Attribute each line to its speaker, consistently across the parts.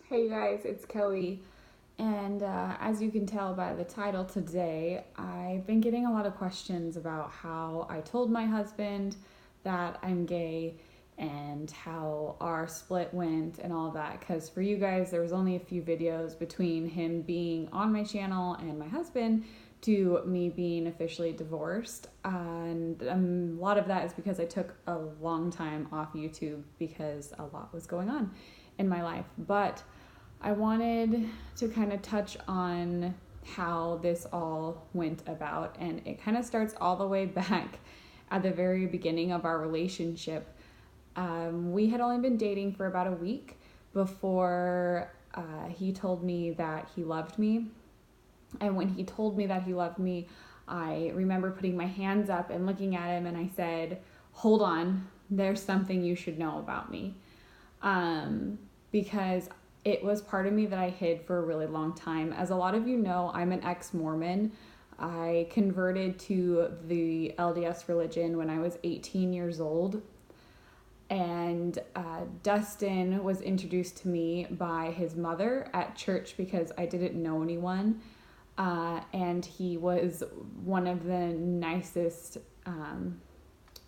Speaker 1: Hey you guys, it's Kelly, and as you can tell by the title today, I've been getting a lot of questions about how I told my husband that I'm gay and how our split went and all that. Because for you guys, there was only a few videos between him being on my channel and my husband to me being officially divorced. And a lot of that is because I took a long time off YouTube because a lot was going on in my life. But I wanted to kind of touch on how this all went about, and it kind of starts all the way back at the very beginning of our relationship. We had only been dating for about a week before he told me that he loved me. And when he told me that he loved me, I remember putting my hands up and looking at him, and I said, "Hold on, there's something you should know about me." Because it was part of me that I hid for a really long time. As a lot of you know, I'm an ex-Mormon. I converted to the LDS religion when I was 18 years old. And Dustin was introduced to me by his mother at church because I didn't know anyone. And he was one of the nicest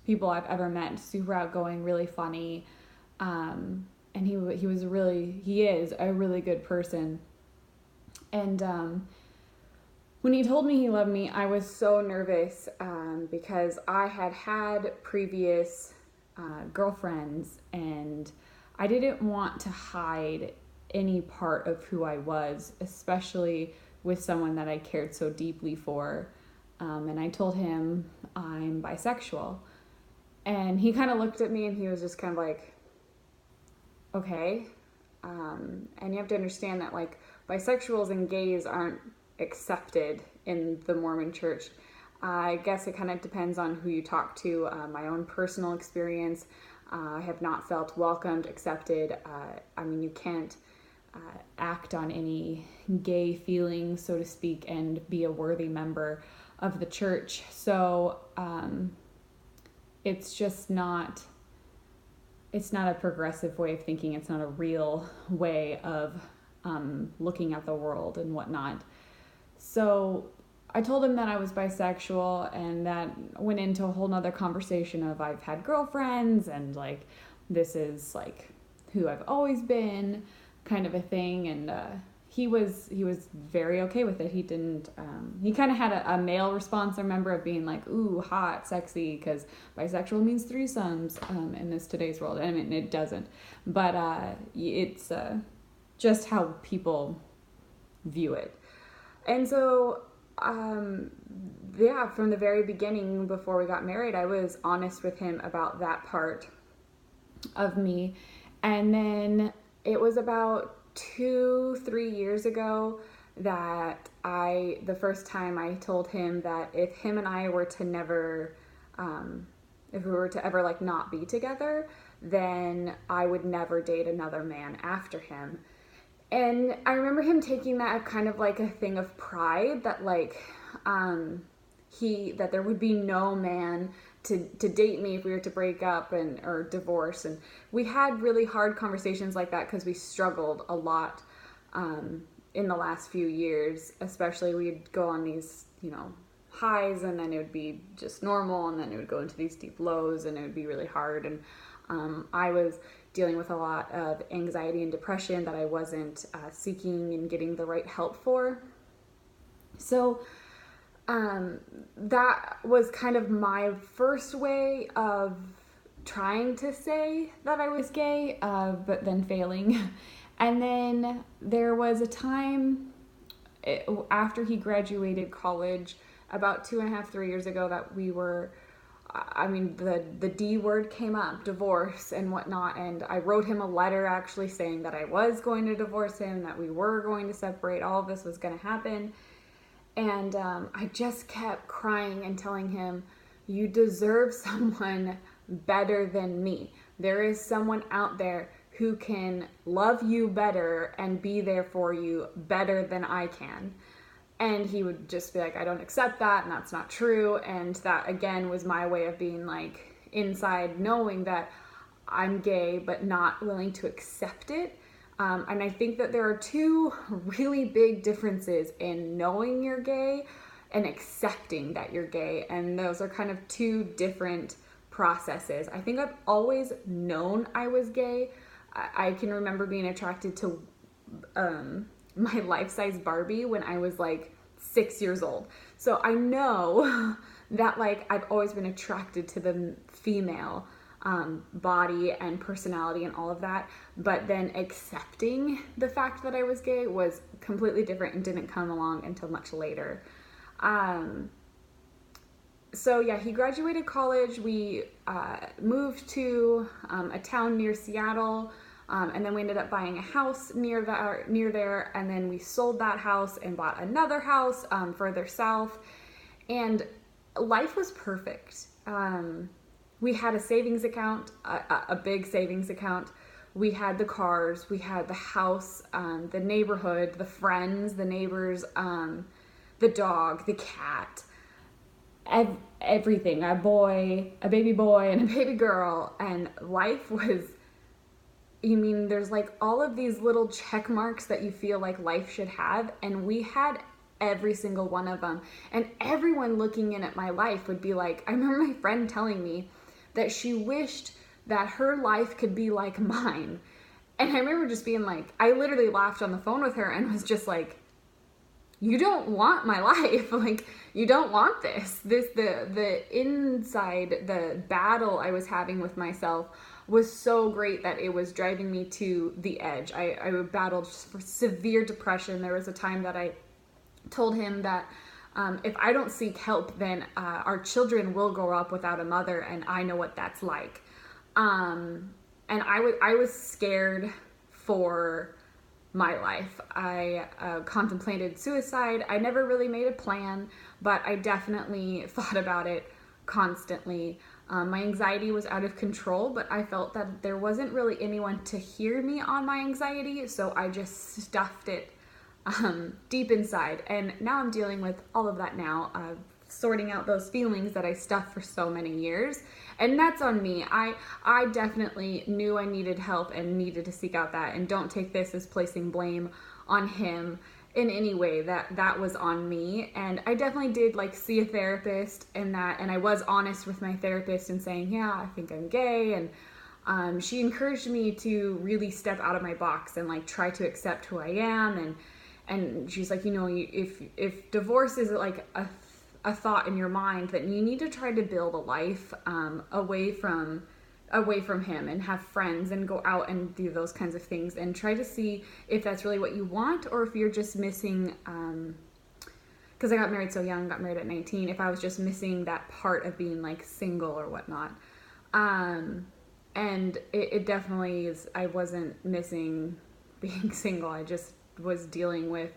Speaker 1: people I've ever met. Super outgoing, really funny. And he is a really good person. And when he told me he loved me, I was so nervous because I had previous girlfriends, and I didn't want to hide any part of who I was, especially with someone that I cared so deeply for. And I told him I'm bisexual. And he kind of looked at me and he was just kind of like, okay. And you have to understand that like bisexuals and gays aren't accepted in the Mormon church. I guess it kind of depends on who you talk to. My own personal experience, I have not felt welcomed, accepted. You can't act on any gay feelings, so to speak, and be a worthy member of the church. So it's just not... It's not a progressive way of thinking. It's not a real way of looking at the world and whatnot. So I told him that I was bisexual, and that went into a whole nother conversation of I've had girlfriends and like this is like who I've always been, kind of a thing. And he was very okay with it. He didn't. He kind of had a male response, I remember, of being like, "Ooh, hot, sexy," because bisexual means threesomes in this today's world. I mean, it doesn't, but it's just how people view it. And so, from the very beginning, before we got married, I was honest with him about that part of me. And then it was about 2-3 years ago that the first time I told him that if him and I were to never, if we were to ever like not be together, then I would never date another man after him. And I remember him taking that kind of like a thing of pride, that like, that there would be no man to date me if we were to break up or divorce. And we had really hard conversations like that because we struggled a lot in the last few years. Especially we'd go on these, highs, and then it would be just normal, and then it would go into these deep lows, and it would be really hard. And I was dealing with a lot of anxiety and depression that I wasn't seeking and getting the right help for. So that was kind of my first way of trying to say that I was gay, but then failing. And then there was a time after he graduated college, about 2.5-3 years ago, that we were, the D word came up, divorce and whatnot. And I wrote him a letter actually saying that I was going to divorce him, that we were going to separate, all of this was going to happen. And I just kept crying and telling him, you deserve someone better than me. There is someone out there who can love you better and be there for you better than I can. And he would just be like, I don't accept that, and that's not true. And that, again, was my way of being like, inside knowing that I'm gay, but not willing to accept it. And I think that there are two really big differences in knowing you're gay and accepting that you're gay. And those are kind of two different processes. I think I've always known I was gay. I can remember being attracted to my life-size Barbie when I was like 6 years old. So I know that like I've always been attracted to the female body and personality and all of that, but then accepting the fact that I was gay was completely different and didn't come along until much later. So yeah, he graduated college. We moved to a town near Seattle, and then we ended up buying a house near there, and then we sold that house and bought another house further south, and life was perfect. We had a savings account, a big savings account. We had the cars, we had the house, the neighborhood, the friends, the neighbors, the dog, the cat, everything, a baby boy and a baby girl. And life was, there's like all of these little check marks that you feel like life should have. And we had every single one of them. And everyone looking in at my life would be like, I remember my friend telling me that she wished that her life could be like mine. And I remember just being like, I literally laughed on the phone with her and was just like, you don't want my life. Like, you don't want this. The inside, the battle I was having with myself was so great that it was driving me to the edge. I battled for severe depression. There was a time that I told him that if I don't seek help, then our children will grow up without a mother, and I know what that's like. And I was scared for my life. I contemplated suicide. I never really made a plan, but I definitely thought about it constantly. My anxiety was out of control, but I felt that there wasn't really anyone to hear me on my anxiety, so I just stuffed it deep inside. And now I'm dealing with all of that now, sorting out those feelings that I stuffed for so many years. And that's on me. I definitely knew I needed help and needed to seek out that. And don't take this as placing blame on him in any way. That was on me. And I definitely did like see a therapist and I was honest with my therapist and saying, yeah, I think I'm gay. And she encouraged me to really step out of my box and like try to accept who I am. And she's like, if divorce is like a thought in your mind, then you need to try to build a life away from him and have friends and go out and do those kinds of things and try to see if that's really what you want or if you're just missing, because I got married so young, got married at 19, if I was just missing that part of being like single or whatnot. And it definitely is, I wasn't missing being single. I just was dealing with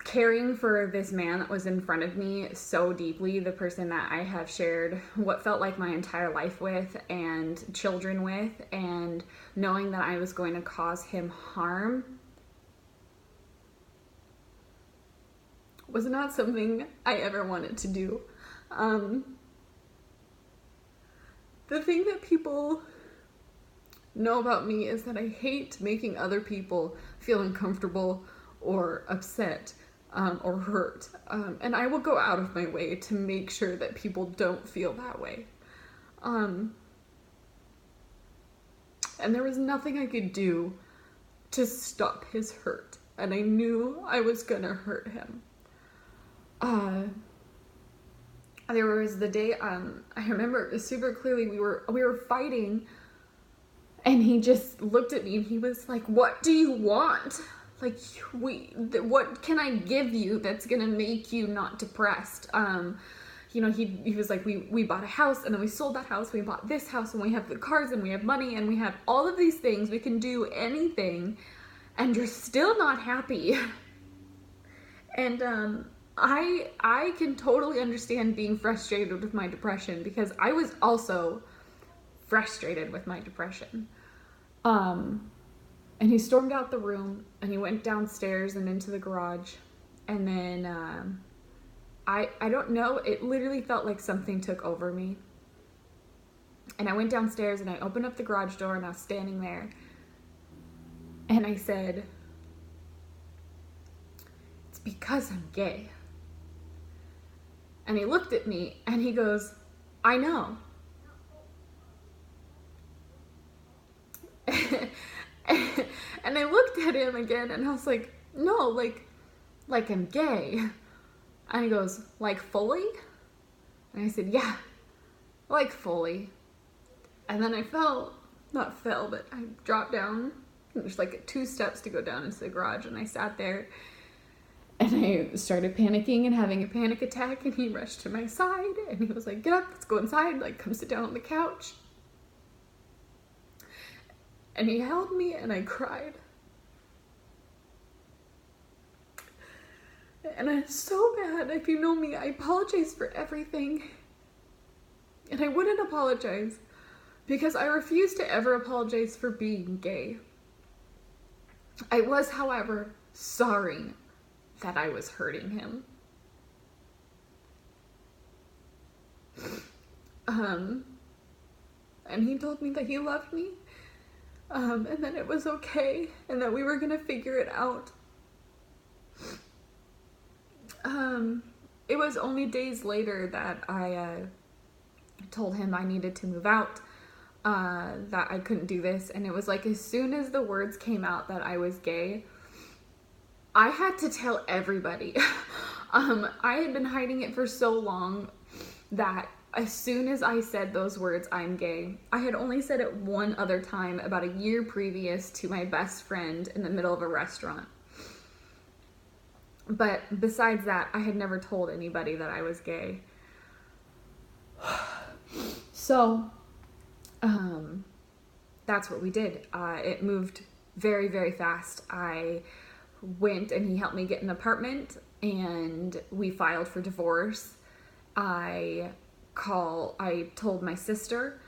Speaker 1: caring for this man that was in front of me so deeply, the person that I have shared what felt like my entire life with and children with, and knowing that I was going to cause him harm was not something I ever wanted to do. The thing that people know about me is that I hate making other people feel uncomfortable or upset or hurt. And I will go out of my way to make sure that people don't feel that way. And there was nothing I could do to stop his hurt. And I knew I was gonna hurt him. There was the day, I remember super clearly, we were fighting. And he just looked at me and he was like, what do you want? Like, what can I give you that's going to make you not depressed? He was like, we bought a house and then we sold that house. We bought this house and we have the cars and we have money and we have all of these things. We can do anything and you're still not happy. And I can totally understand being frustrated with my depression because I was also frustrated with my depression. And he stormed out the room and he went downstairs and into the garage. And then, I don't know, it literally felt like something took over me. And I went downstairs and I opened up the garage door and I was standing there And I said, "It's because I'm gay." And he looked at me and he goes, "I know." And I looked at him again and I was like, "No, like I'm gay." And he goes, "Like fully?" And I said, "Yeah, like fully." And then I but I dropped down. There's like 2 steps to go down into the garage, and I sat there and I started panicking and having a panic attack, and he rushed to my side and he was like, "Get up, let's go inside, like come sit down on the couch." And he held me and I cried. And I'm so bad. If you know me, I apologize for everything. And I wouldn't apologize because I refuse to ever apologize for being gay. I was, however, sorry that I was hurting him. And he told me that he loved me, and that it was okay, and that we were gonna figure it out. It was only days later that I told him I needed to move out, that I couldn't do this, and it was like as soon as the words came out that I was gay, I had to tell everybody. I had been hiding it for so long that as soon as I said those words, "I'm gay," I had only said it one other time about a year previous to my best friend in the middle of a restaurant. But besides that, I had never told anybody that I was gay. So, that's what we did. It moved very, very fast. I went and he helped me get an apartment and we filed for divorce. I told my sister,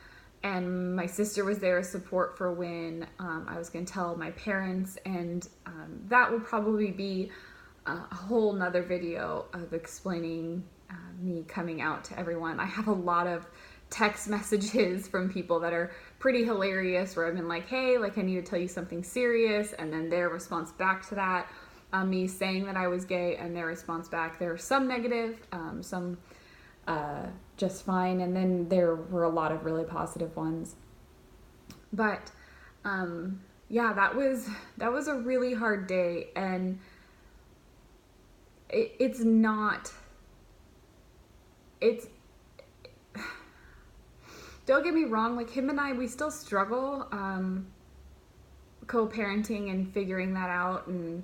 Speaker 1: and my sister was there as support for when I was going to tell my parents, and that will probably be a whole nother video of explaining me coming out to everyone. I have a lot of text messages from people that are pretty hilarious where I've been like, "Hey, like I need to tell you something serious," and then their response back to that, me saying that I was gay, and their response back, there were some negative, some just fine, and then there were a lot of really positive ones. But yeah, that was a really hard day, and it's don't get me wrong, like him and I, we still struggle co-parenting and figuring that out, and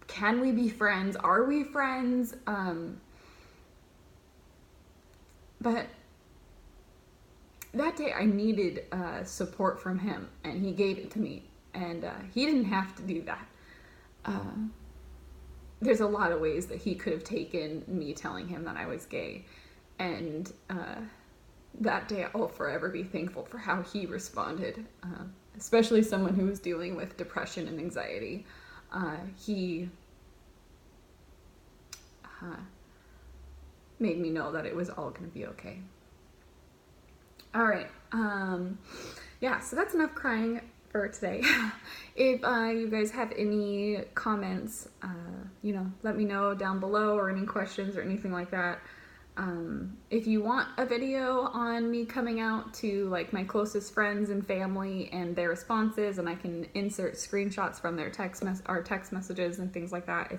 Speaker 1: can we be friends? Are we friends? But that day I needed support from him, and he gave it to me, and he didn't have to do that. There's a lot of ways that he could have taken me telling him that I was gay, and that day I'll forever be thankful for how he responded, especially someone who was dealing with depression and anxiety. He made me know that it was all going to be okay. All right. Yeah, so that's enough crying for today. If you guys have any comments, let me know down below, or any questions or anything like that. If you want a video on me coming out to like my closest friends and family and their responses, and I can insert screenshots from their text messages and things like that,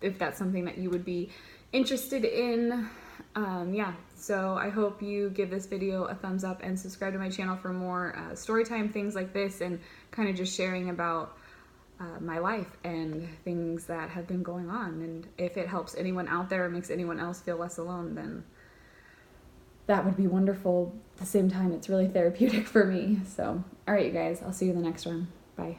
Speaker 1: if that's something that you would be interested in. Yeah, so I hope you give this video a thumbs up and subscribe to my channel for more storytime things like this, and kind of just sharing about my life and things that have been going on. And if it helps anyone out there or makes anyone else feel less alone, then that would be wonderful. At the same time, it's really therapeutic for me. So, all right, you guys, I'll see you in the next one. Bye.